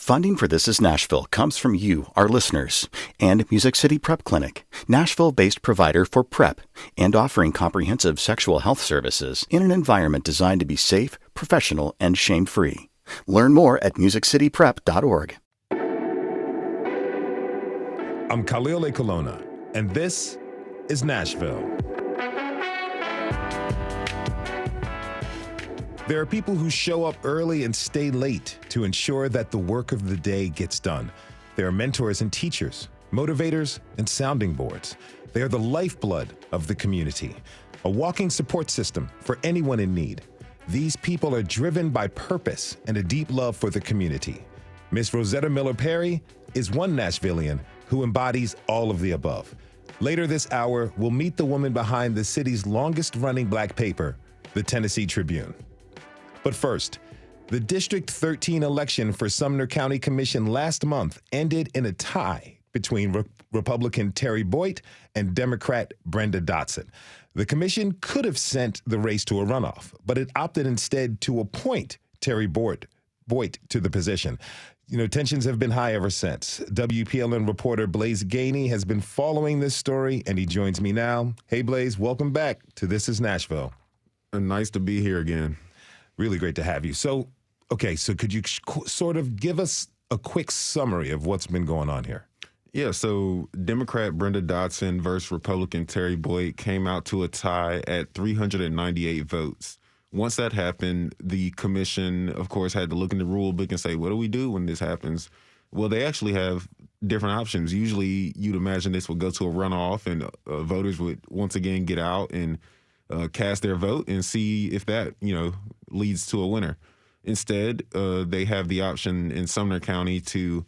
Funding for This Is Nashville comes from you, our listeners, and Music City Prep Clinic, Nashville-based provider for PrEP and offering comprehensive sexual health services in an environment designed to be safe, professional, and shame-free. Learn more at musiccityprep.org. I'm Khalil A. Colonna, and this is Nashville. There are people who show up early and stay late to ensure that the work of the day gets done. There are mentors and teachers, motivators and sounding boards. They are the lifeblood of the community, a walking support system for anyone in need. These people are driven by purpose and a deep love for the community. Miss Rosetta Miller-Perry is one Nashvillian who embodies all of the above. Later this hour, we'll meet the woman behind the city's longest-running black paper, the Tennessee Tribune. But first, the District 13 election for Sumner County Commission last month ended in a tie between Republican Terry Boyd and Democrat Brenda Dotson. The commission could have sent the race to a runoff, but it opted instead to appoint Terry Boyd to the position. You know, tensions have been high ever since. WPLN reporter Blaise Gainey has been following this story, and he joins me now. Hey, Blaise, welcome back to This is Nashville. Nice to be here again. Really great to have you. So could you sort of give us a quick summary of what's been going on here? Yeah, so Democrat Brenda Dotson versus Republican Terry Boyd came out to a tie at 398 votes. Once that happened, the commission, of course, had to look in the rule book and say, what do we do when this happens? Well, they actually have different options. Usually you'd imagine this would go to a runoff and voters would once again get out and cast their vote and see if that, leads to a winner. Instead, they have the option in Sumner County to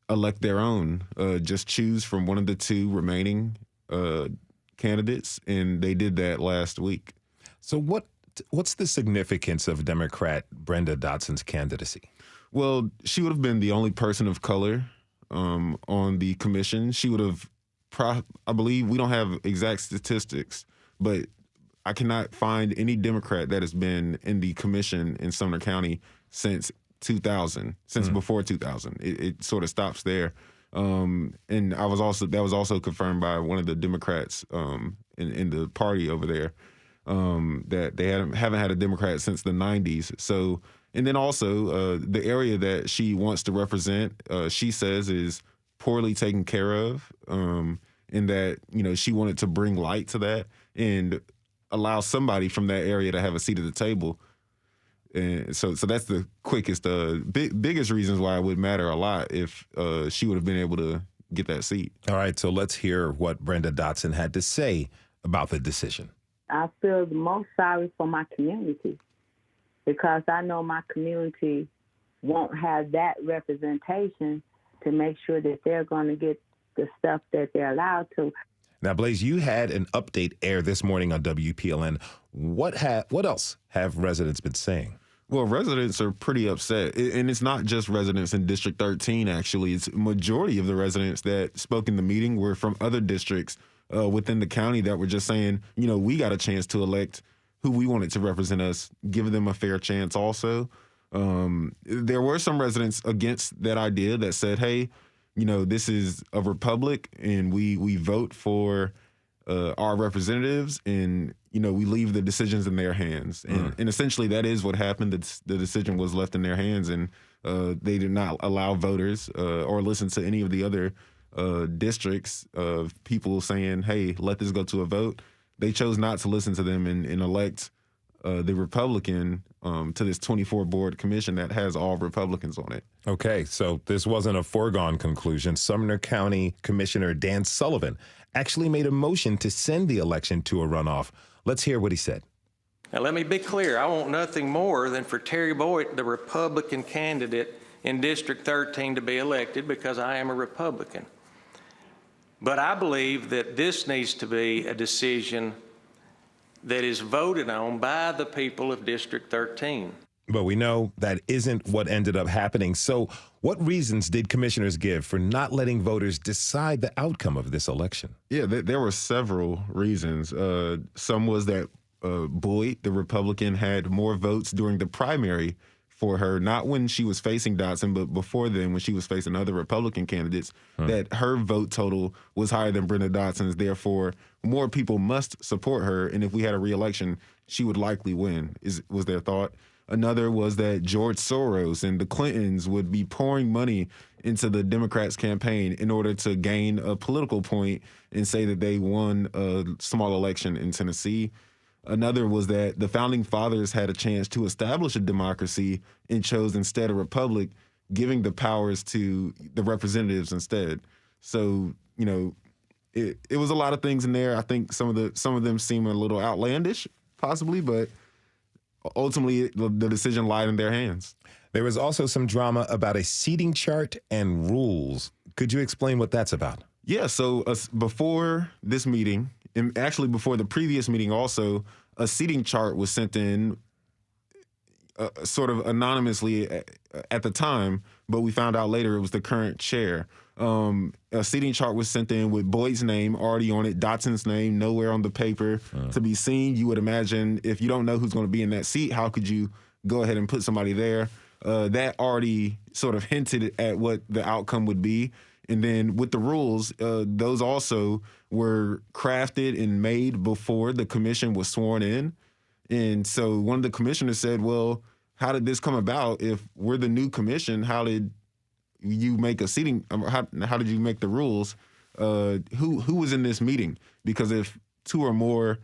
elect their own, just choose from one of the two remaining candidates, and they did that last week. So what's the significance of Democrat Brenda Dotson's candidacy? Well, she would have been the only person of color on the commission. She would have, I believe, we don't have exact statistics, but I cannot find any Democrat that has been in the commission in Sumner County since 2000, before 2000. It sort of stops there. And that was also confirmed by one of the Democrats in the party over there, that they haven't had a Democrat since the 90s. So, and then also the area that she wants to represent, she says is poorly taken care of, in that, she wanted to bring light to that and allow somebody from that area to have a seat at the table. And so that's the quickest, biggest reasons why it would matter a lot if she would have been able to get that seat. All right, so let's hear what Brenda Dotson had to say about the decision. I feel the most sorry for my community because I know my community won't have that representation to make sure that they're going to get the stuff that they're allowed to. Now, Blaise, you had an update air this morning on WPLN. What else have residents been saying? Well, residents are pretty upset, and it's not just residents in District 13, actually. It's a majority of the residents that spoke in the meeting were from other districts within the county that were just saying, we got a chance to elect who we wanted to represent us, give them a fair chance also. There were some residents against that idea that said, hey, this is a republic, and we vote for our representatives, and we leave the decisions in their hands. And essentially, that is what happened. The decision was left in their hands, and they did not allow voters or listen to any of the other districts of people saying, "Hey, let this go to a vote." They chose not to listen to them and elect the Republican to this 24-board commission that has all Republicans on it. Okay, so this wasn't a foregone conclusion. Sumner County Commissioner Dan Sullivan actually made a motion to send the election to a runoff. Let's hear what he said. Now, let me be clear. I want nothing more than for Terry Boyd, the Republican candidate in District 13, to be elected because I am a Republican. But I believe that this needs to be a decision that is voted on by the people of District 13. But we know that isn't what ended up happening. So what reasons did commissioners give for not letting voters decide the outcome of this election? Yeah, there were several reasons. Some was that Boyd, the Republican, had more votes during the primary for her, not when she was facing Dotson, but before then when she was facing other Republican candidates, that her vote total was higher than Brenda Dotson's. Therefore, more people must support her. And if we had a re-election, she would likely win, was their thought. Another was that George Soros and the Clintons would be pouring money into the Democrats' campaign in order to gain a political point and say that they won a small election in Tennessee. Another was that the founding fathers had a chance to establish a democracy and chose instead a republic, giving the powers to the representatives instead. So, you know, it was a lot of things in there. I think some of them seem a little outlandish, possibly, but ultimately the decision lied in their hands. There was also some drama about a seating chart and rules. Could you explain what that's about? Yeah, so before this meeting, and actually before the previous meeting also, a seating chart was sent in sort of anonymously at the time, but we found out later it was the current chair. A seating chart was sent in with Boyd's name already on it, Dotson's name nowhere on the paper to be seen. You would imagine if you don't know who's going to be in that seat, how could you go ahead and put somebody there? That already sort of hinted at what the outcome would be. And then with the rules, those also were crafted and made before the commission was sworn in. And so one of the commissioners said, well, how did this come about? If we're the new commission, how did you make a seating? How did you make the rules? Who was in this meeting? Because if two or more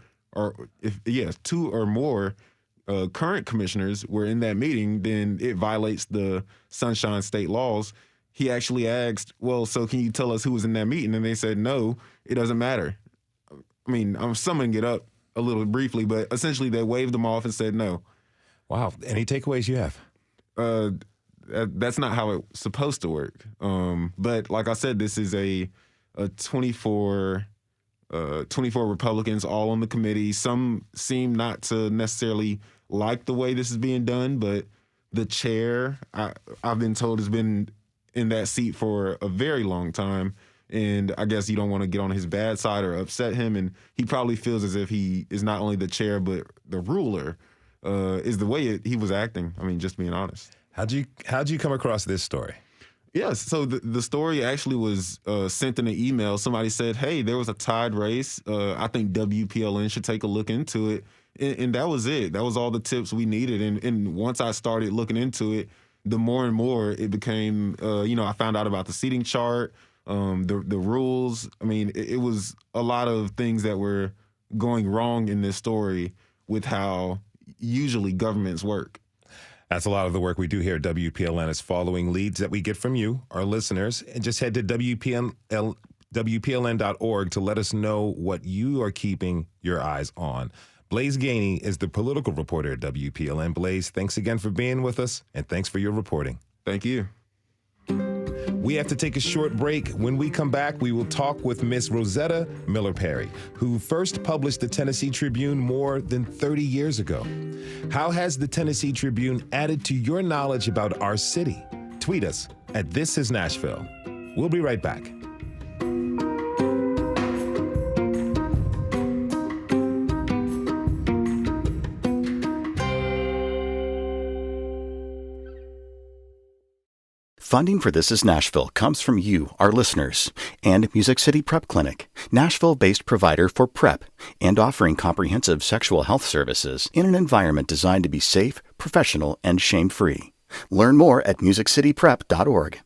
current commissioners were in that meeting, then it violates the Sunshine State laws. He actually asked, well, so can you tell us who was in that meeting? And they said, no, it doesn't matter. I mean, I'm summing it up a little briefly, but essentially they waved them off and said no. Wow. Any takeaways you have? That's not how it's supposed to work. But like I said, this is a 24 Republicans all on the committee. Some seem not to necessarily like the way this is being done, but the chair, I've been told, has been in that seat for a very long time. And I guess you don't want to get on his bad side or upset him. And he probably feels as if he is not only the chair, but the ruler, is the way he was acting. I mean, just being honest. How'd you come across this story? Yes. So the story actually was sent in an email. Somebody said, hey, there was a tied race. I think WPLN should take a look into it. And that was it. That was all the tips we needed. And once I started looking into it, the more and more it became, I found out about the seating chart, the rules. I mean, it was a lot of things that were going wrong in this story with how usually governments work. That's a lot of the work we do here at WPLN is following leads that we get from you, our listeners, and just head to WPLN.org to let us know what you are keeping your eyes on. Blaise Gainey is the political reporter at WPLN. Blaise, thanks again for being with us, and thanks for your reporting. Thank you. We have to take a short break. When we come back, we will talk with Miss Rosetta Miller-Perry, who first published the Tennessee Tribune more than 30 years ago. How has the Tennessee Tribune added to your knowledge about our city? Tweet us at This Is Nashville. We'll be right back. Funding for This Is Nashville comes from you, our listeners, and Music City Prep Clinic, Nashville-based provider for PrEP and offering comprehensive sexual health services in an environment designed to be safe, professional, and shame-free. Learn more at musiccityprep.org.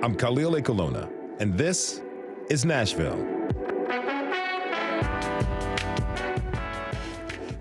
I'm Khalil A. Colonna, and this is Nashville.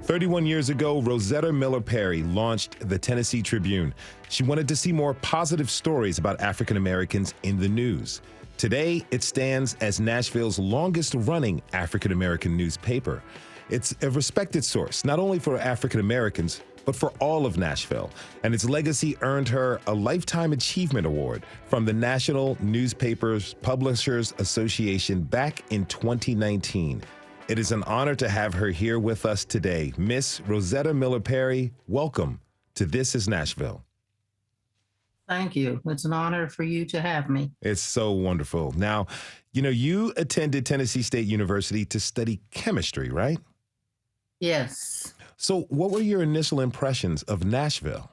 31 years ago, Rosetta Miller-Perry launched the Tennessee Tribune. She wanted to see more positive stories about African Americans in the news. Today, it stands as Nashville's longest-running African American newspaper. It's a respected source, not only for African Americans, but for all of Nashville. And its legacy earned her a Lifetime Achievement Award from the National Newspapers Publishers Association back in 2019. It is an honor to have her here with us today. Miss Rosetta Miller-Perry, welcome to This Is Nashville. Thank you. It's an honor for you to have me. It's so wonderful. Now, you attended Tennessee State University to study chemistry, right? Yes. So what were your initial impressions of Nashville?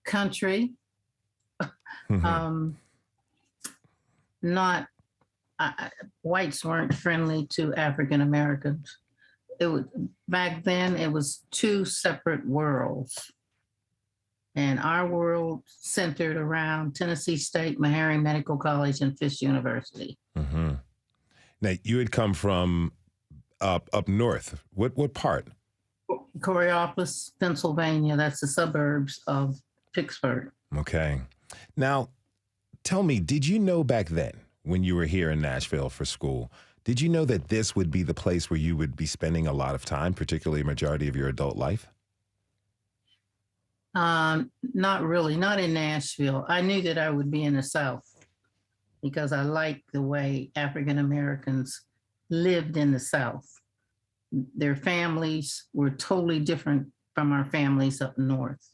Country, Mhm. not whites weren't friendly to African Americans. It was back then. It was two separate worlds, and our world centered around Tennessee State, Meharry Medical College, and Fisk University. Mhm. Now, you had come from up north. What part? Coraopolis, Pennsylvania. That's the suburbs of Pittsburgh. Okay. Now, tell me, did you know back then when you were here in Nashville for school, did you know that this would be the place where you would be spending a lot of time, particularly a majority of your adult life? Not really, not in Nashville. I knew that I would be in the South because I liked the way African Americans lived in the South. Their families were totally different from our families up north.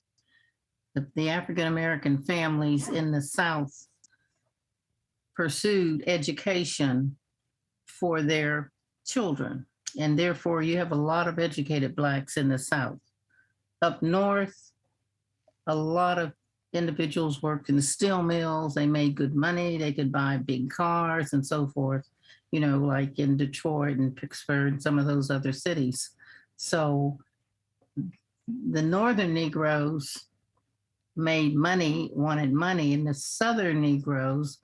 The African American families in the South pursued education for their children, and therefore you have a lot of educated Blacks in the South. Up north, a lot of individuals worked in the steel mills. They made good money. They could buy big cars and so forth, like in Detroit and Pittsburgh and some of those other cities. So the northern Negroes made money, wanted money, and the southern Negroes,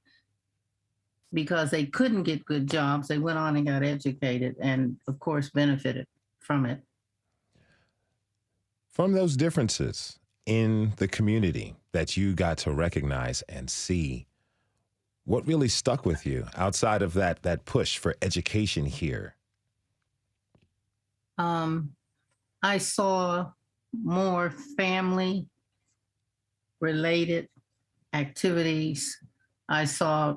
because they couldn't get good jobs, they went on and got educated and, of course, benefited from it. From those differences in the community that you got to recognize and see, what really stuck with you outside of that push for education here? I saw more family related activities. I saw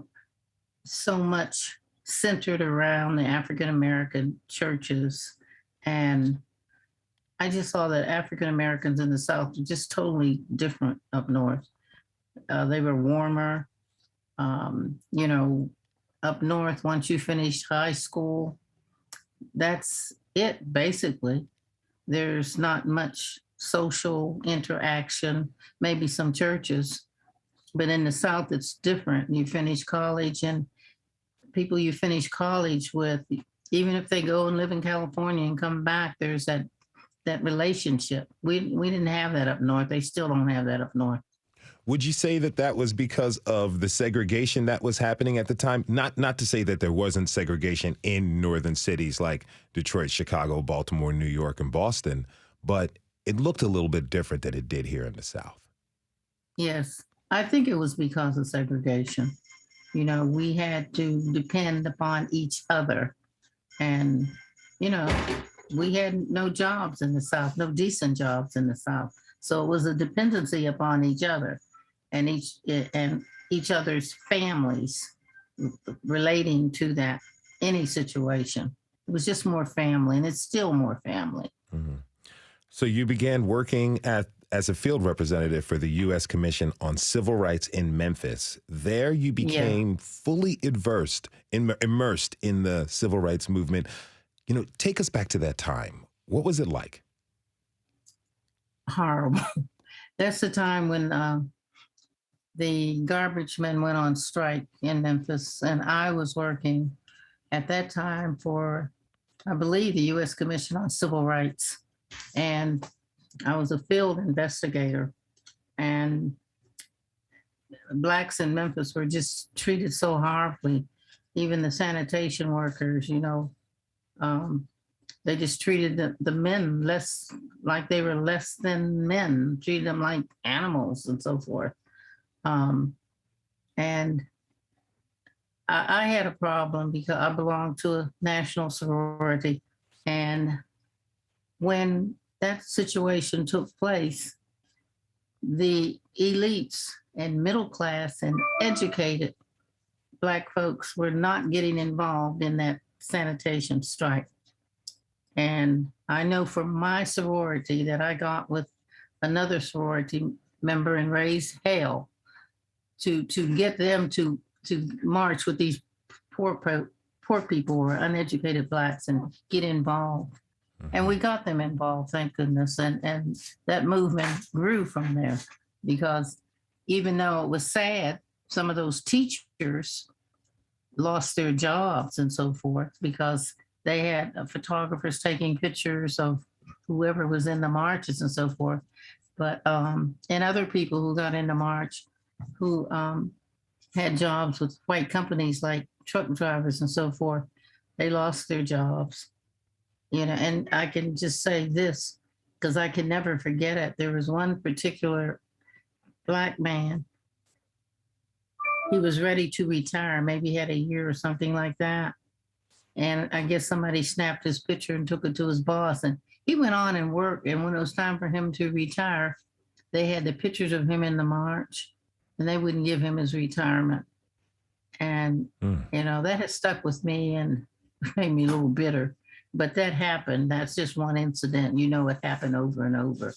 so much centered around the African American churches. And I just saw that African Americans in the South were just totally different up north. They were warmer. Up north, once you finished high school, that's it basically. There's not much social interaction, maybe some churches, but in the South, it's different. You finish college, and people you finish college with, even if they go and live in California and come back, there's that relationship. We didn't have that up north. They still don't have that up north. Would you say that was because of the segregation that was happening at the time? Not to say that there wasn't segregation in northern cities like Detroit, Chicago, Baltimore, New York, and Boston, but it looked a little bit different than it did here in the South. Yes, I think it was because of segregation. We had to depend upon each other. And, we had no jobs in the South, no decent jobs in the South. So it was a dependency upon each other and each other's families relating to that, any situation. It was just more family, and it's still more family. Mm-hmm. So you began working as a field representative for the U.S. Commission on Civil Rights in Memphis. There you became fully immersed in the civil rights movement. Take us back to that time. What was it like? Horrible. That's the time when the garbage men went on strike in Memphis, and I was working at that time for, I believe, the U.S. Commission on Civil Rights. And I was a field investigator, and Blacks in Memphis were just treated so horribly. Even the sanitation workers, they just treated the men like they were less than men, treated them like animals and so forth. And I had a problem because I belonged to a national sorority. And when that situation took place, the elites and middle class and educated Black folks were not getting involved in that sanitation strike. And I know from my sorority that I got with another sorority member and raised hell to get them to march with these poor poor people or uneducated blacks and get involved. And we got them involved, thank goodness. And that movement grew from there, because even though it was sad, some of those teachers lost their jobs and so forth because they had photographers taking pictures of whoever was in the marches and so forth. But and other people who got in the march who had jobs with white companies like truck drivers and so forth, they lost their jobs. You know, and I can just say this because I can never forget it. There was one particular black man. He was ready to retire, maybe he had a year or something like that. And I guess somebody snapped his picture and took it to his boss. And he went on and worked. And when it was time for him to retire, they had the pictures of him in the march, and they wouldn't give him his retirement. And, you know, that has stuck with me and made me a little bitter. But that happened. That's just one incident. You know, it happened over and over.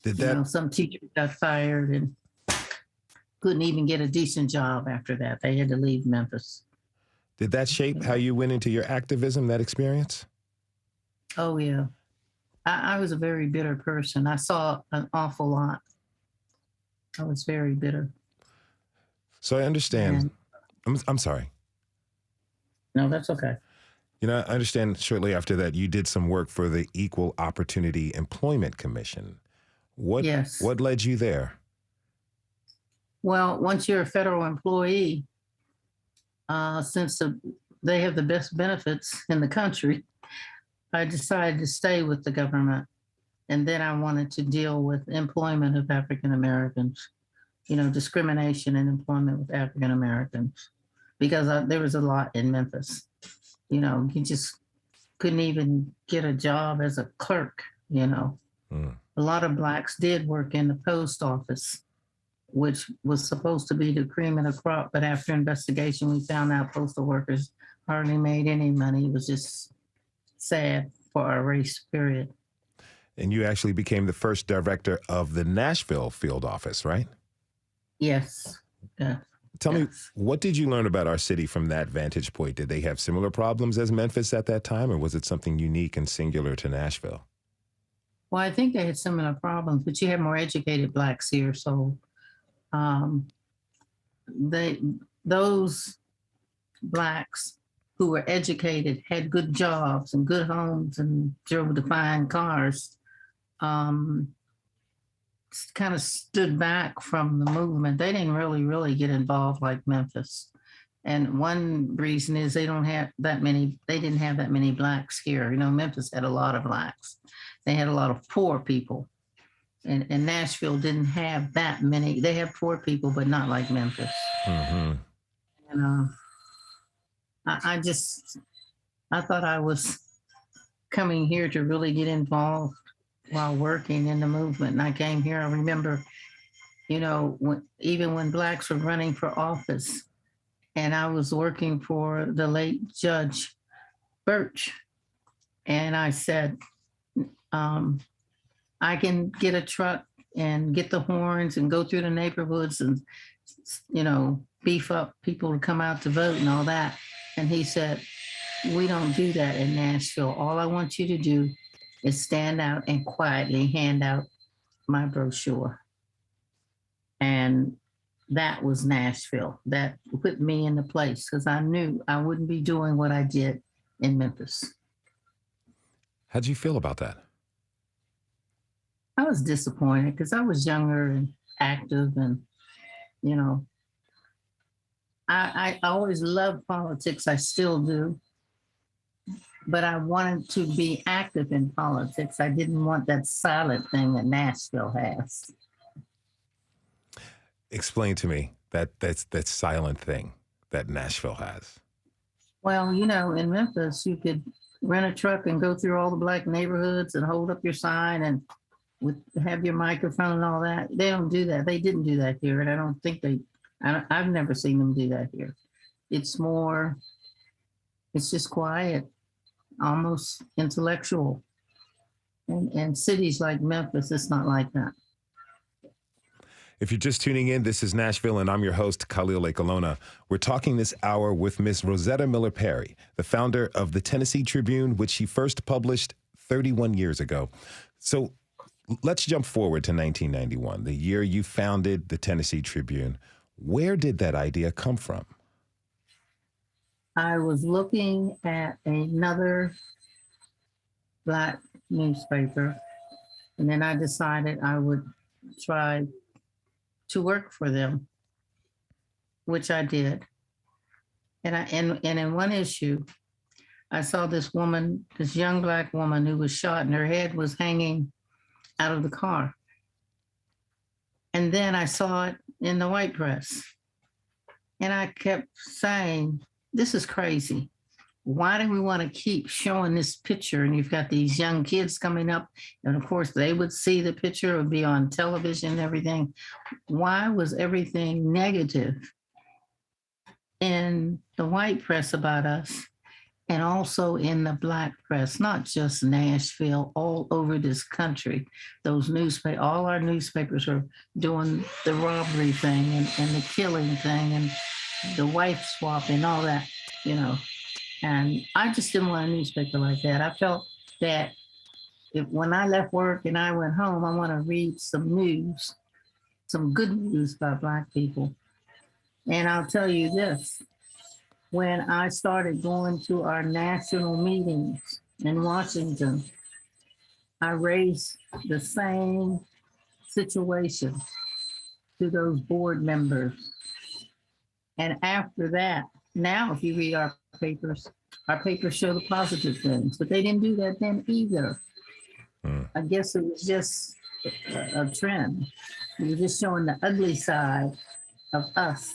Did that? You know, some teachers got fired and couldn't even get a decent job after that. They had to leave Memphis. Did that shape how you went into your activism, that experience? Oh, yeah. I was a very bitter person. I saw an awful lot. I was very bitter. So I understand. I'm sorry. No, that's okay. You know, I understand shortly after that you did some work for the Equal Opportunity Employment Commission. What led you there? Well, once you're a federal employee, since they have the best benefits in the country, I decided to stay with the government. And then I wanted to deal with employment of African Americans, you know, discrimination in employment with African Americans, because there was a lot in Memphis. You know, you just couldn't even get a job as a clerk, you know. A lot of blacks did work in the post office, which was supposed to be the cream of the crop. But after investigation, we found out postal workers hardly made any money. It was just sad for our race, period. And you actually became the first director of the Nashville field office, right? Yes. Yeah. Tell me, what did you learn about our city from that vantage point? Did they have similar problems as Memphis at that time, or was it something unique and singular to Nashville? Well, I think they had similar problems, but you have more educated blacks here. So those blacks who were educated, had good jobs and good homes and drove the fine cars, kind of stood back from the movement. They didn't really get involved like Memphis. And one reason is they didn't have that many blacks here. You know, Memphis had a lot of blacks. They had a lot of poor people. And Nashville didn't have that many. They have poor people, but not like Memphis. Mm-hmm. And I thought I was coming here to really get involved while working in the movement. And I came here, I remember, you know, even when blacks were running for office, and I was working for the late Judge Birch. And I said, I can get a truck and get the horns and go through the neighborhoods and, you know, beef up people to come out to vote and all that. And he said, we don't do that in Nashville. All I want you to do is stand out and quietly hand out my brochure. And that was Nashville. That put me in the place because I knew I wouldn't be doing what I did in Memphis. How'd you feel about that? I was disappointed because I was younger and active, and, you know, I always loved politics. I still do. But I wanted to be active in politics. I didn't want that silent thing that Nashville has. Explain to me that silent thing that Nashville has. Well, you know, in Memphis, you could rent a truck and go through all the black neighborhoods and hold up your sign and have your microphone and all that. They don't do that. They didn't do that here, and I don't think I've never seen them do that here. It's just quiet, almost intellectual. And cities like Memphis, it's not like that. If you're just tuning in, this is Nashville, and I'm your host, Khalil Ekalona. We're talking this hour with Miss Rosetta Miller-Perry, the founder of the Tennessee Tribune, which she first published 31 years ago. So let's jump forward to 1991, the year you founded the Tennessee Tribune. Where did that idea come from? I was looking at another Black newspaper, and then I decided I would try to work for them, which I did. And in one issue, I saw this woman, this young Black woman who was shot and her head was hanging out of the car. And then I saw it in the white press. And I kept saying, this is crazy. Why do we want to keep showing this picture? And you've got these young kids coming up, and of course they would see the picture, it would be on television and everything. Why was everything negative in the white press about us and also in the Black press, not just Nashville, all over this country? Those newspapers, all our newspapers are doing the robbery thing and the killing thing and the wife swap and all that, you know. And I just didn't want a newspaper like that. I felt that when I left work and I went home, I want to read some news, some good news about Black people. And I'll tell you this, when I started going to our national meetings in Washington, I raised the same situation to those board members. And after that, now if you read our papers show the positive things, but they didn't do that then either. I guess it was just a trend. It was just showing the ugly side of us,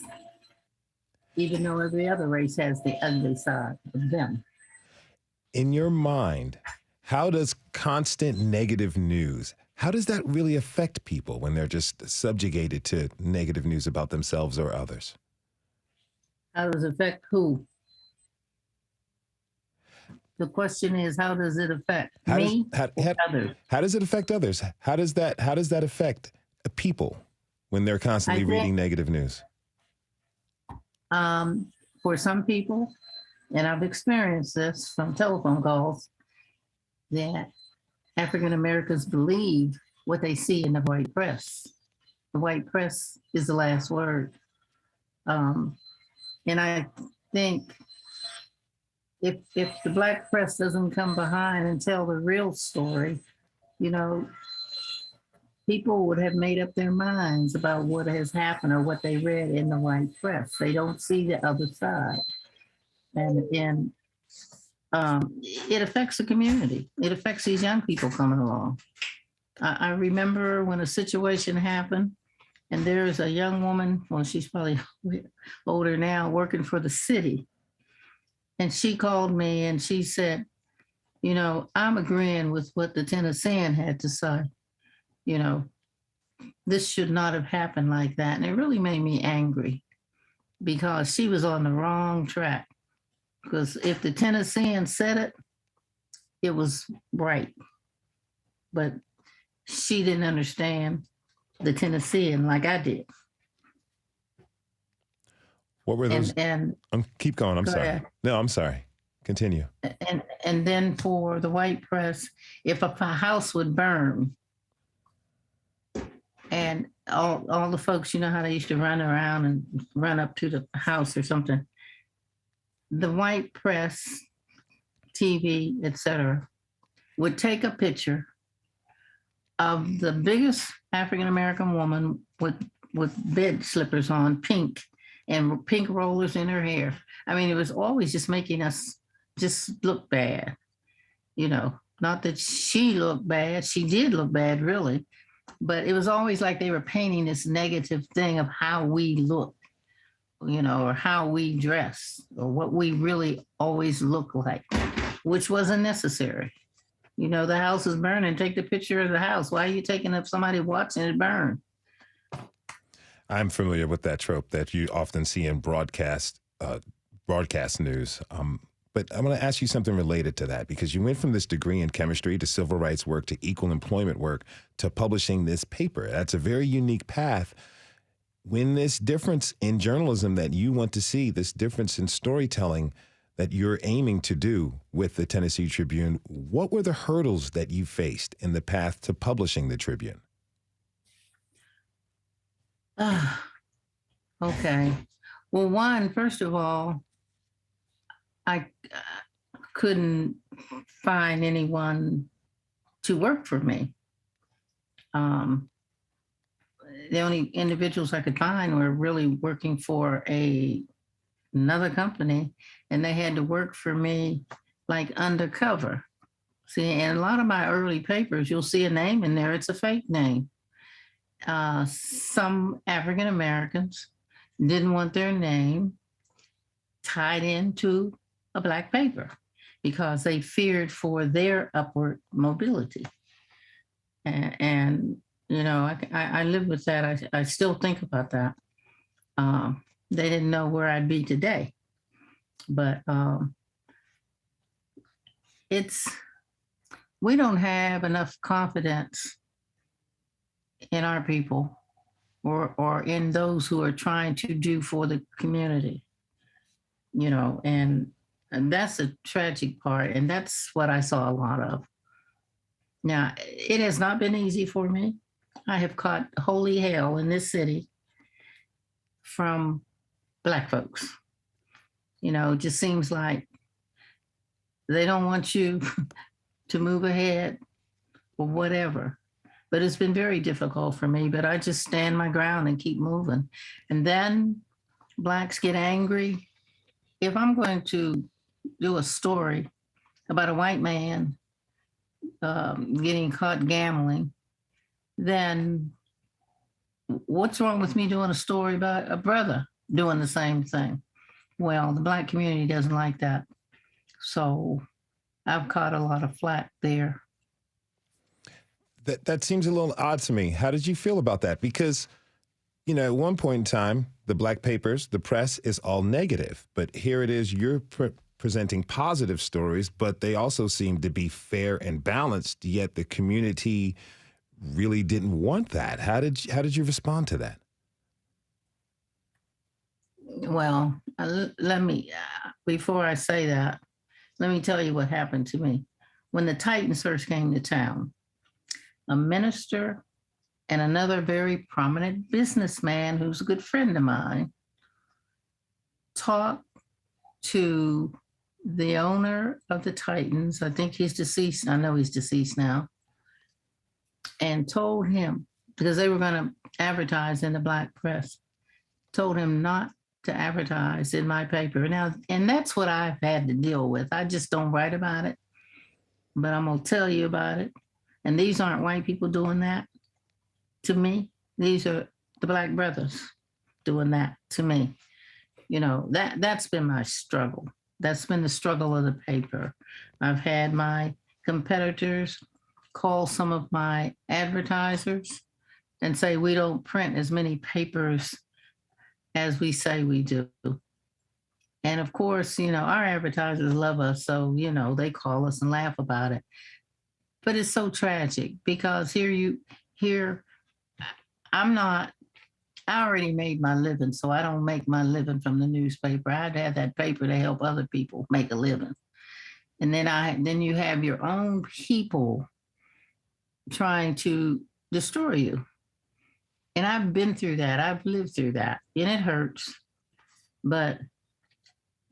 even though every other race has the ugly side of them. In your mind, how does constant negative news, how does that really affect people when they're just subjugated to negative news about themselves or others? How does it affect who? The question is, how does it affect me or others? How does it affect others? How does that affect people when they're constantly reading negative news? For some people, and I've experienced this from telephone calls, that African Americans believe what they see in the white press. The white press is the last word. And I think if the Black press doesn't come behind and tell the real story, you know, people would have made up their minds about what has happened or what they read in the white press. They don't see the other side. And it affects the community. It affects these young people coming along. I remember when a situation happened, and there's a young woman, well, she's probably older now, working for the city. And she called me and she said, you know, I'm agreeing with what the Tennessean had to say. You know, this should not have happened like that. And it really made me angry because she was on the wrong track. Because if the Tennessean said it, it was right. But she didn't understand the Tennessean like I did. What were those? And keep going. I'm sorry. Ahead. No, I'm sorry. Continue. And then for the white press, if a house would burn, and all the folks, you know how they used to run around and run up to the house or something, the white press, TV, etc., would take a picture of the biggest African-American woman with bed slippers on, pink, and pink rollers in her hair. I mean, it was always just making us just look bad. You know, not that she looked bad. She did look bad, really. But it was always like they were painting this negative thing of how we look, you know, or how we dress, or what we really always look like, which wasn't necessary. You know, the house is burning. Take the picture of the house. Why are you taking up somebody watching it burn? I'm familiar with that trope that you often see in broadcast news. But I'm going to ask you something related to that, because you went from this degree in chemistry to civil rights work to equal employment work to publishing this paper. That's a very unique path. When this difference in journalism that you want to see, this difference in storytelling that you're aiming to do with the Tennessee Tribune, what were the hurdles that you faced in the path to publishing the Tribune? Okay. Well, one, first of all, I couldn't find anyone to work for me. The only individuals I could find were really working for another company, and they had to work for me like undercover. See, and a lot of my early papers, you'll see a name in there, it's a fake name. Some African Americans didn't want their name tied into a Black paper because they feared for their upward mobility. And you know, I live with that. I still think about that. They didn't know where I'd be today, but we don't have enough confidence in our people or in those who are trying to do for the community, you know, and that's a tragic part. And that's what I saw a lot of. Now, it has not been easy for me. I have caught holy hell in this city from Black folks. You know, it just seems like they don't want you to move ahead or whatever. But it's been very difficult for me, but I just stand my ground and keep moving. And then Blacks get angry. If I'm going to do a story about a white man getting caught gambling, then what's wrong with me doing a story about a brother doing the same thing? Well, the Black community doesn't like that. So I've caught a lot of flack there. That seems a little odd to me. How did you feel about that? Because, you know, at one point in time, the Black papers, the press is all negative. But here it is, you're presenting positive stories, but they also seem to be fair and balanced, yet the community really didn't want that. How did you respond to that? Well, let me, before I say that, let me tell you what happened to me. When the Titans first came to town, a minister and another very prominent businessman who's a good friend of mine talked to the owner of the Titans. I think he's deceased. I know he's deceased now. And told him, because they were going to advertise in the Black press, told him not to advertise in my paper. Now, and that's what I've had to deal with. I just don't write about it, but I'm going to tell you about it. And these aren't white people doing that to me. These are the Black brothers doing that to me. You know, that's been my struggle. That's been the struggle of the paper. I've had my competitors call some of my advertisers and say, we don't print as many papers as we say we do. And of course, you know, our advertisers love us. So, you know, they call us and laugh about it. But it's so tragic because I already made my living, so I don't make my living from the newspaper. I'd have that paper to help other people make a living. And then you have your own people trying to destroy you. And I've been through that. I've lived through that. And it hurts. But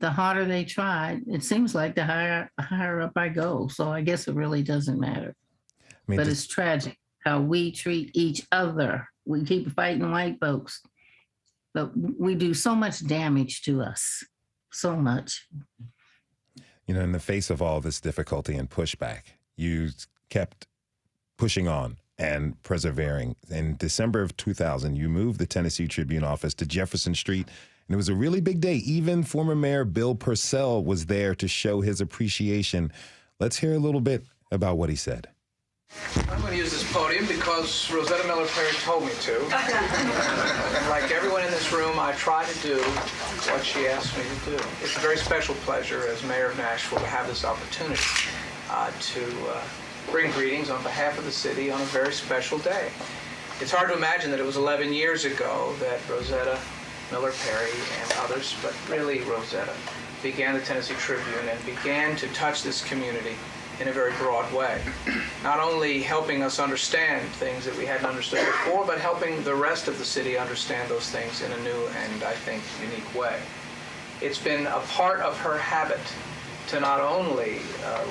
the harder they try, it seems like the higher up I go. So I guess it really doesn't matter. But it's tragic how we treat each other. We keep fighting white folks, but we do so much damage to us. So much. You know, in the face of all this difficulty and pushback, you kept pushing on and persevering. In December of 2000, you moved the Tennessee Tribune office to Jefferson Street, and it was a really big day. Even former Mayor Bill Purcell was there to show his appreciation. Let's hear a little bit about what he said. I'm going to use this podium because Rosetta Miller-Perry told me to. And like everyone in this room, I try to do what she asked me to do. It's a very special pleasure as mayor of Nashville to have this opportunity to bring greetings on behalf of the city on a very special day. It's hard to imagine that it was 11 years ago that Rosetta Miller-Perry and others, but really Rosetta, began the Tennessee Tribune and began to touch this community in a very broad way. Not only helping us understand things that we hadn't understood before, but helping the rest of the city understand those things in a new and, I think, unique way. It's been a part of her habit to not only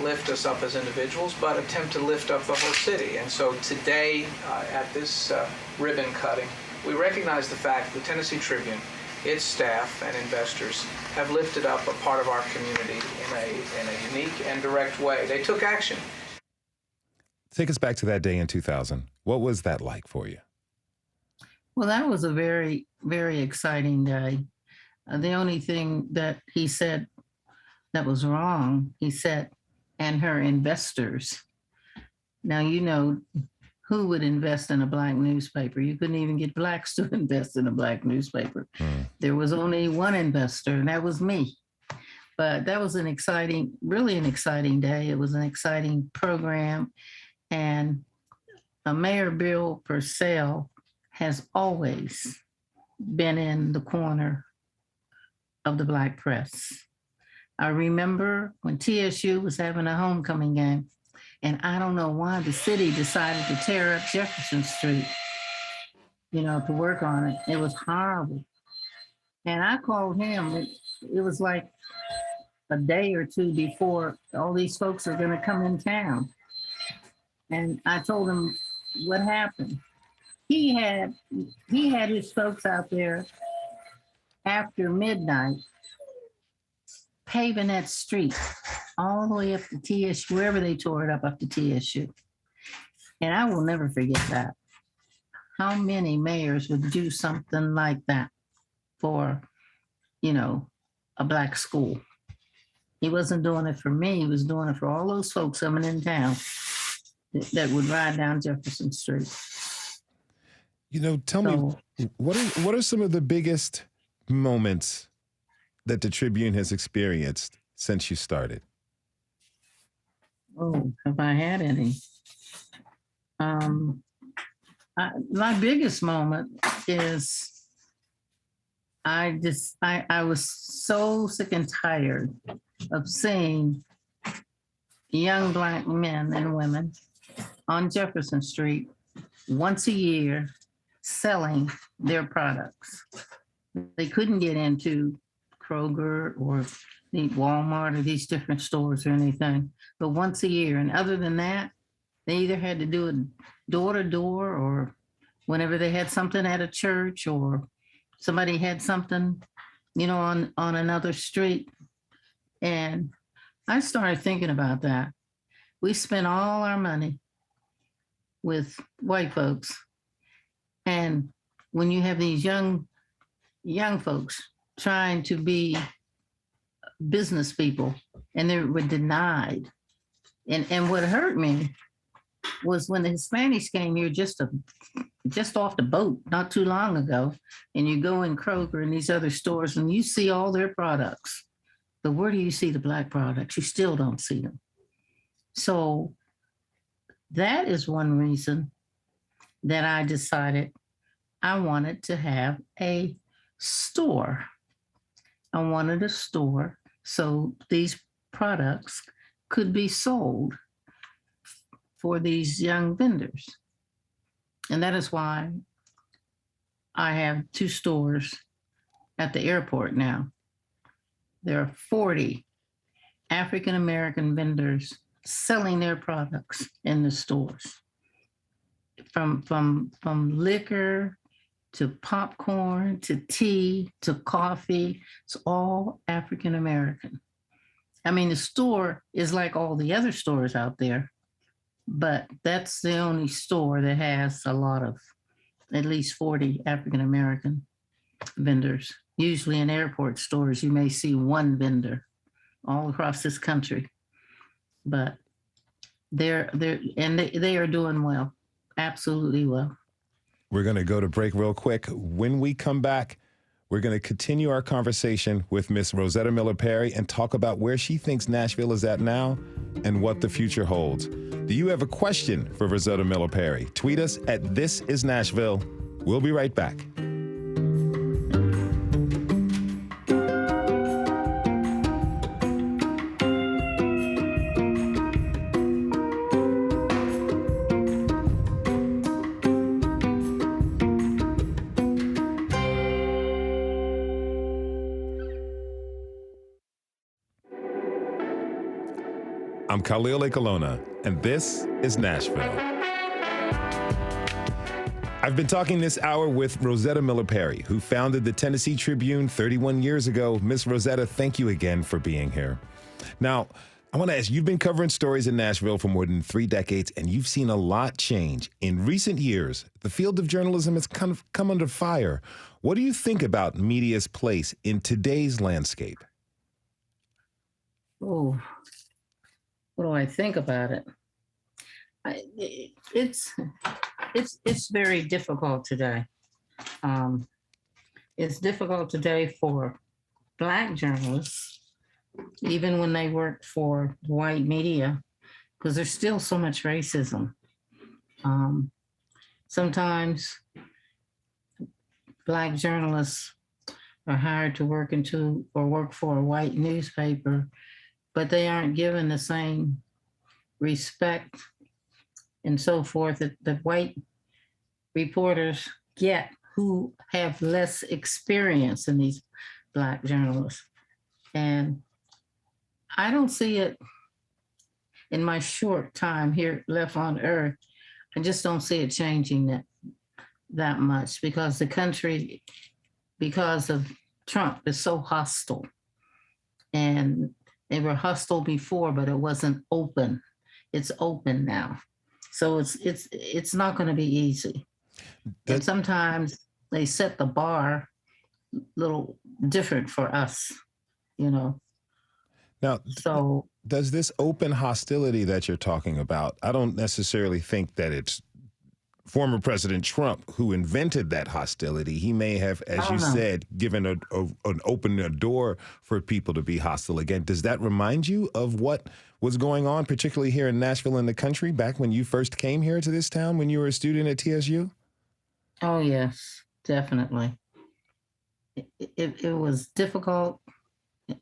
lift us up as individuals, but attempt to lift up the whole city. And so today, at this ribbon cutting, we recognize the fact that the Tennessee Tribune, its staff and investors have lifted up a part of our community in a unique and direct way. They took action. Take us back to that day in 2000. What was that like for you? Well, that was a very, very exciting day. The only thing that he said that was wrong, he said, and her investors. Now, you know, who would invest in a Black newspaper? You couldn't even get Blacks to invest in a Black newspaper. There was only one investor, and that was me. But that was really an exciting day. It was an exciting program. And Mayor Bill Purcell has always been in the corner of the Black press. I remember when TSU was having a homecoming game, and I don't know why the city decided to tear up Jefferson Street, to work on it. It was horrible. And I called him. It was like a day or two before all these folks are going to come in town. And I told him what happened. He had his folks out there after midnight paving that street all the way up to TSU, wherever they tore it up to TSU. And I will never forget that. How many mayors would do something like that for, a Black school? He wasn't doing it for me. He was doing it for all those folks coming in town that would ride down Jefferson Street. Tell me, what are some of the biggest moments that the Tribune has experienced since you started? Oh, have I had any? My biggest moment is I was so sick and tired of seeing young Black men and women on Jefferson Street once a year selling their products. They couldn't get into Kroger or the Walmart or these different stores or anything, but once a year. And other than that, they either had to do it door to door, or whenever they had something at a church, or somebody had something, on another street. And I started thinking about that. We spent all our money with white folks. And when you have these young folks trying to be business people, and they were denied. And what hurt me was when the Hispanics came here just off the boat not too long ago, and you go in Kroger and these other stores and you see all their products. But where do you see the Black products? You still don't see them. So that is one reason that I decided I wanted to have a store. I wanted a store so these products could be sold for these young vendors. And that is why I have 2 stores at the airport now. There are 40 African-American vendors selling their products in the stores. From liquor to popcorn, to tea, to coffee. It's all African-American. I mean, the store is like all the other stores out there, but that's the only store that has a lot of, at least 40 African-American vendors. Usually in airport stores, you may see one vendor all across this country. But They are doing well, absolutely well. We're going to go to break real quick. When we come back, we're going to continue our conversation with Miss Rosetta Miller-Perry and talk about where she thinks Nashville is at now and what the future holds. Do you have a question for Rosetta Miller-Perry? Tweet us at This Is Nashville. We'll be right back. I'm Khalil Ekalona, and this is Nashville. I've been talking this hour with Rosetta Miller-Perry, who founded the Tennessee Tribune 31 years ago. Miss Rosetta, thank you again for being here. Now, I want to ask, you've been covering stories in Nashville for more than 3 decades, and you've seen a lot change. In recent years, the field of journalism has kind of come under fire. What do you think about media's place in today's landscape? Oh, what do I think about it? It's very difficult today. It's difficult today for Black journalists, even when they work for white media, because there's still so much racism. Sometimes Black journalists are hired to work for a white newspaper, but they aren't given the same respect and so forth that white reporters get who have less experience than these Black journalists. And I don't see it in my short time here left on earth. I just don't see it changing that much, because the country, because of Trump, is so hostile. And they were hostile before, but it wasn't open. It's open now. So it's not going to be easy. And sometimes they set the bar a little different for us, you know. Now, so does this open hostility that you're talking about, I don't necessarily think that it's former President Trump who invented that hostility. He may have, as you said, given an open door for people to be hostile again. Does that remind you of what was going on, particularly here in Nashville and the country, back when you first came here to this town when you were a student at TSU? Oh, yes, definitely. It was difficult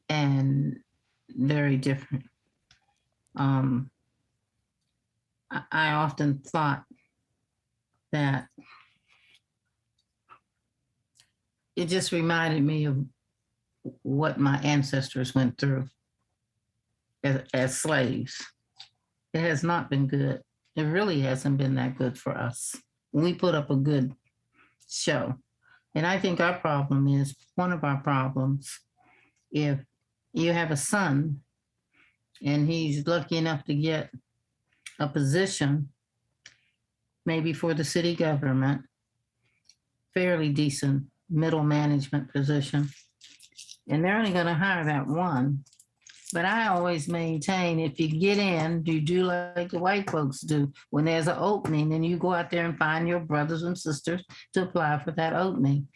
and very different. I often thought that it just reminded me of what my ancestors went through as slaves. It has not been good. It really hasn't been that good for us. We put up a good show. And I think our problem is, one of our problems, if you have a son and he's lucky enough to get a position, maybe for the city government, fairly decent middle management position, and they're only going to hire that one. But I always maintain, if you get in, you do like the white folks do. When there's an opening, then you go out there and find your brothers and sisters to apply for that opening.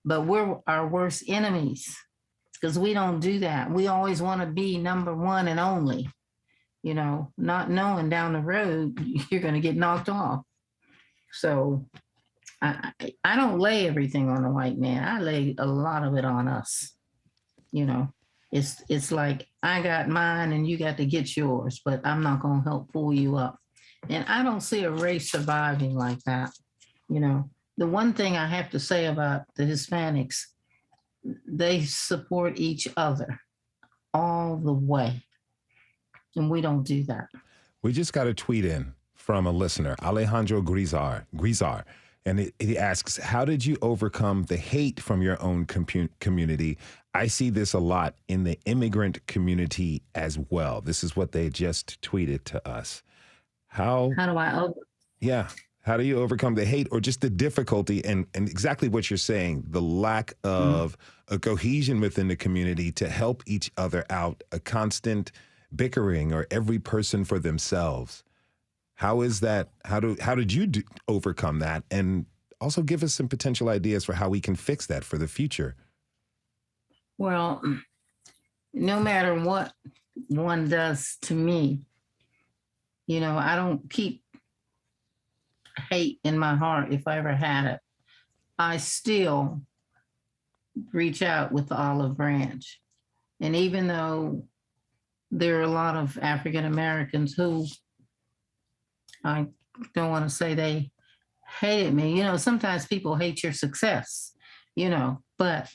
But we're our worst enemies, because we don't do that. We always want to be number one and only, you know, not knowing down the road you're going to get knocked off. So I don't lay everything on the white man. I lay a lot of it on us. You know, it's like, I got mine and you got to get yours, but I'm not going to help pull you up. And I don't see a race surviving like that. You know, the one thing I have to say about the Hispanics, they support each other all the way. And we don't do that. We just got a tweet in from a listener, Alejandro Grizar, and he asks, how did you overcome the hate from your own community? I see this a lot in the immigrant community as well. This is what they just tweeted to us. How do I how do you overcome the hate, or just the difficulty and exactly what you're saying, the lack of a cohesion within the community to help each other out, a constant bickering or every person for themselves. How is that? How did you overcome that? And also give us some potential ideas for how we can fix that for the future. Well, no matter what one does to me, I don't keep hate in my heart if I ever had it. I still reach out with the olive branch. And even though there are a lot of African Americans who, I don't want to say they hated me, sometimes people hate your success, but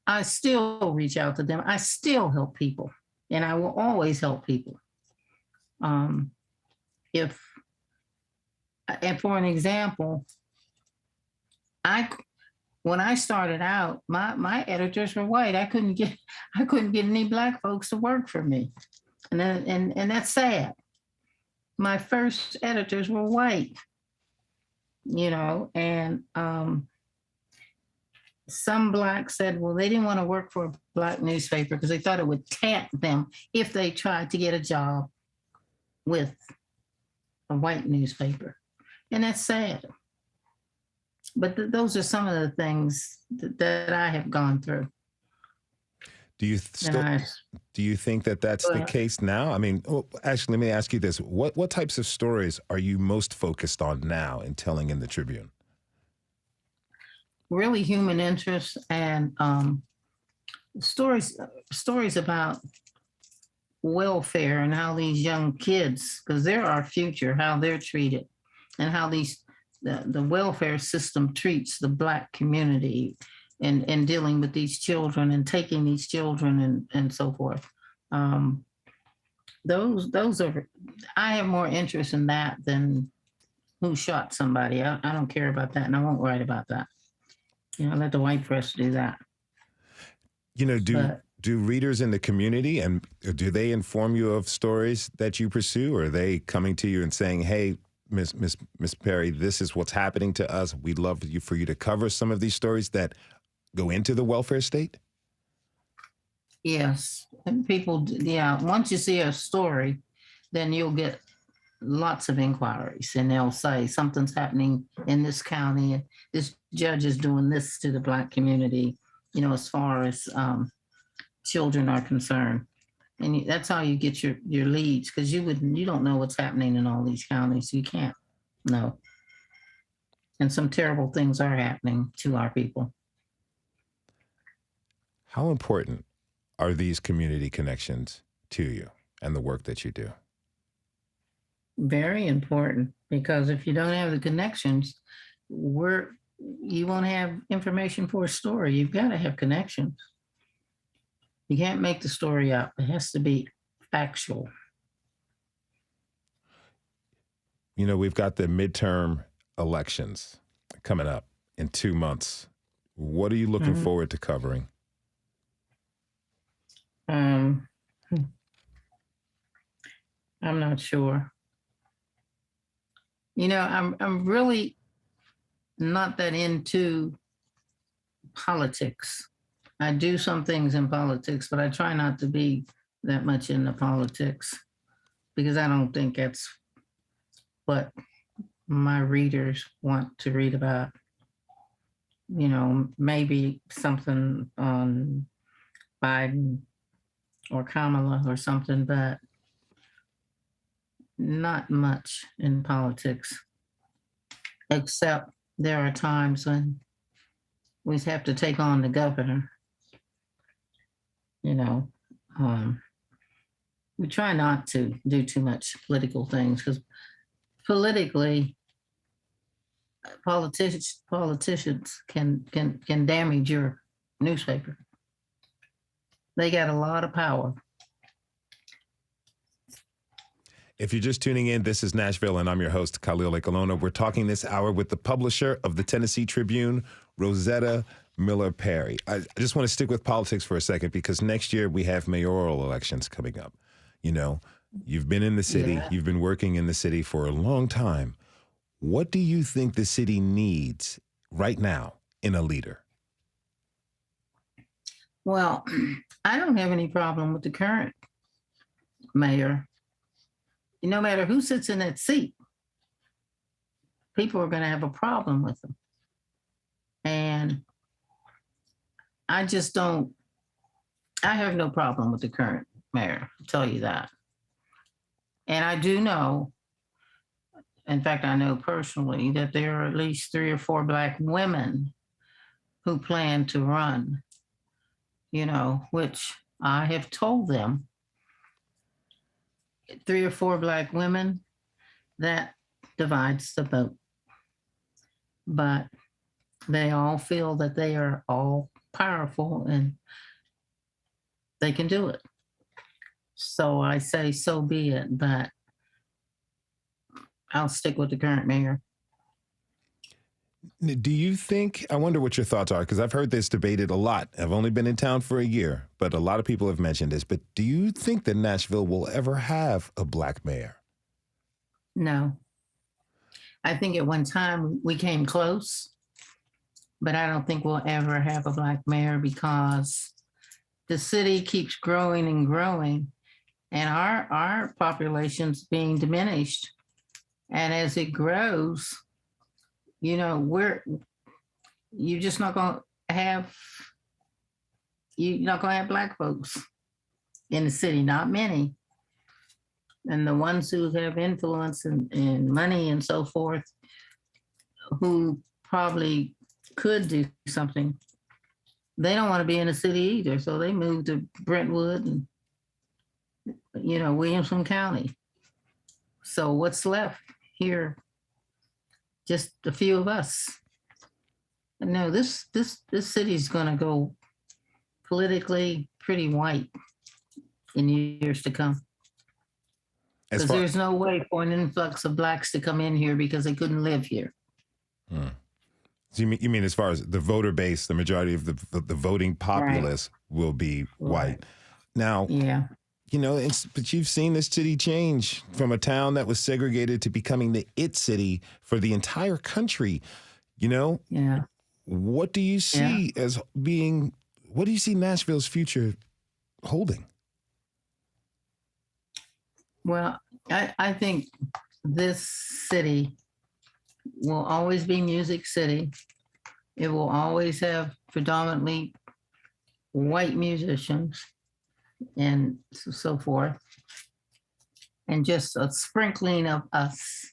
I still reach out to them. I still help people, and I will always help people. And for an example, when I started out, my editors were white. I couldn't get any Black folks to work for me, and that's sad. My first editors were white, and some Blacks said, well, they didn't want to work for a Black newspaper because they thought it would tap them if they tried to get a job with a white newspaper, and that's sad. But those are some of the things that I have gone through. Do you think that that's the case now? I mean, actually, let me ask you this. What types of stories are you most focused on now in telling in the Tribune? Really human interest and stories about welfare and how these young kids, because they're our future, how they're treated, and how the welfare system treats the Black community, and dealing with these children and taking these children and so forth. Those are, I have more interest in that than who shot somebody. I don't care about that, and I won't write about that. Let the white press do that. Do readers in the community, and do they inform you of stories that you pursue? Or are they coming to you and saying, hey, Miss Perry, this is what's happening to us. We'd love for you to cover some of these stories that go into the welfare state? Yes. And people, once you see a story, then you'll get lots of inquiries, and they'll say something's happening in this county, and this judge is doing this to the Black community, as far as children are concerned. And that's how you get your leads, because you don't know what's happening in all these counties. You can't know. And some terrible things are happening to our people. How important are these community connections to you and the work that you do? Very important, because if you don't have the connections, you won't have information for a story. You've got to have connections. You can't make the story up. It has to be factual. We've got the midterm elections coming up in 2 months. What are you looking forward to covering? I'm not sure. I'm really not that into politics. I do some things in politics, but I try not to be that much into politics, because I don't think that's what my readers want to read about. Maybe something on Biden or Kamala or something, but not much in politics, except there are times when we have to take on the governor. We try not to do too much political things, because politically, politicians can damage your newspaper. They got a lot of power. If you're just tuning in, this is Nashville, and I'm your host, Khalil Ekalona. We're talking this hour with the publisher of the Tennessee Tribune, Rosetta Miller-Perry. I just want to stick with politics for a second, because next year we have mayoral elections coming up. You've been in the city, You've been working in the city for a long time. What do you think the city needs right now in a leader? Well, I don't have any problem with the current mayor, no matter who sits in that seat, people are going to have a problem with them. And I just don't, I have no problem with the current mayor, I'll tell you that. And I do know, in fact, I know personally that there are at least 3 or 4 Black women who plan to run, which I have told them, 3 or 4 Black women, that divides the vote. But they all feel that they are all powerful and they can do it. So I say, so be it, but I'll stick with the current mayor. Do you think, I wonder what your thoughts are, because I've heard this debated a lot. I've only been in town for a year, but a lot of people have mentioned this. But do you think that Nashville will ever have a Black mayor? No. I think at one time we came close, but I don't think we'll ever have a Black mayor because the city keeps growing and growing, and our population's being diminished. And as it grows, you're just not going to have, you're not going to have Black folks in the city, not many. And the ones who have influence and money and so forth, who probably could do something, they don't want to be in the city either. So they moved to Brentwood and, Williamson County. So what's left here? Just a few of us. No, this city's going to go politically pretty white in years to come. Because there's no way for an influx of Blacks to come in here because they couldn't live here. So you mean as far as the voter base, the majority of the voting populace will be white. Now, yeah. But you've seen this city change from a town that was segregated to becoming the it city for the entire country. Yeah. What do you see as being, what do you see Nashville's future holding? Well, I think this city will always be Music City. It will always have predominantly white musicians and so forth, and just a sprinkling of us.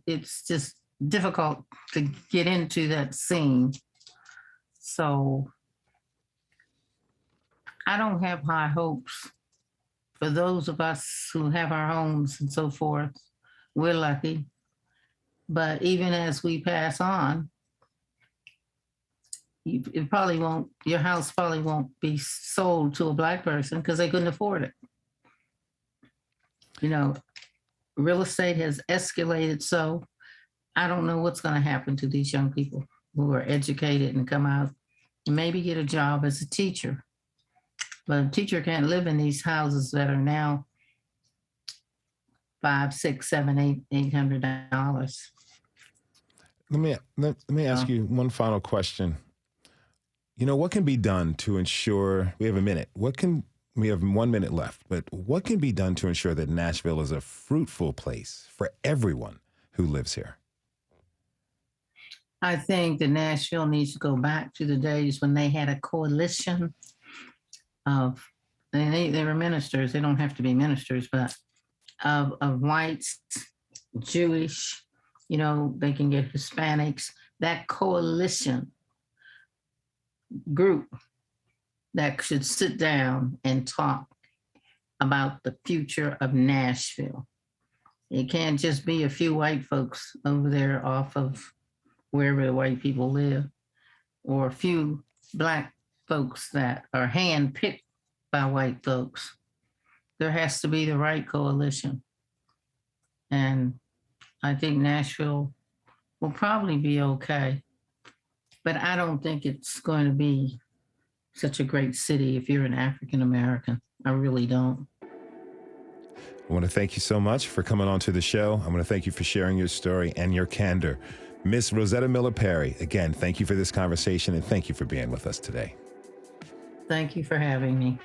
It's just difficult to get into that scene. So I don't have high hopes for those of us who have our homes and so forth. We're lucky. But even as we pass on, your house probably won't be sold to a Black person because they couldn't afford it. Real estate has escalated. So I don't know what's going to happen to these young people who are educated and come out and maybe get a job as a teacher. But a teacher can't live in these houses that are now $500, $600, $700, $800. Let me ask you one final question. What can be done to ensure, we have a minute, we have 1 minute left, but what can be done to ensure that Nashville is a fruitful place for everyone who lives here? I think that Nashville needs to go back to the days when they had a coalition of, they were ministers, they don't have to be ministers, but of whites, Jewish, they can get Hispanics, that coalition group that should sit down and talk about the future of Nashville. It can't just be a few white folks over there off of wherever the white people live, or a few Black folks that are handpicked by white folks. There has to be the right coalition. And I think Nashville will probably be okay. But I don't think it's going to be such a great city if you're an African American. I really don't. I want to thank you so much for coming on to the show. I want to thank you for sharing your story and your candor. Miss Rosetta Miller-Perry, again, thank you for this conversation and thank you for being with us today. Thank you for having me.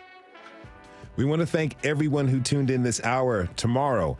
We want to thank everyone who tuned in this hour. Tomorrow,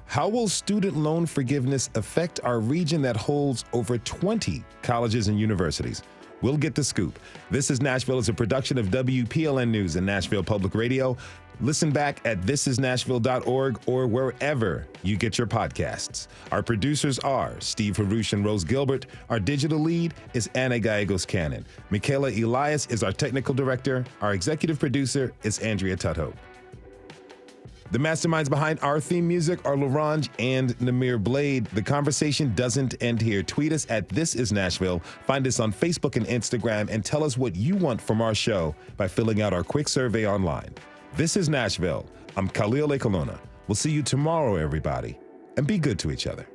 how will student loan forgiveness affect our region that holds over 20 colleges and universities? We'll get the scoop. This is Nashville is a production of WPLN News and Nashville Public Radio. Listen back at thisisnashville.org or wherever you get your podcasts. Our producers are Steve Harush and Rose Gilbert. Our digital lead is Anna Gallegos-Cannon. Michaela Elias is our technical director. Our executive producer is Andrea Tuthope. The masterminds behind our theme music are LaRange and Namir Blade. The conversation doesn't end here. Tweet us at This Is Nashville. Find us on Facebook and Instagram and tell us what you want from our show by filling out our quick survey online. This is Nashville. I'm Khalil Ekalona. We'll see you tomorrow, everybody, and be good to each other.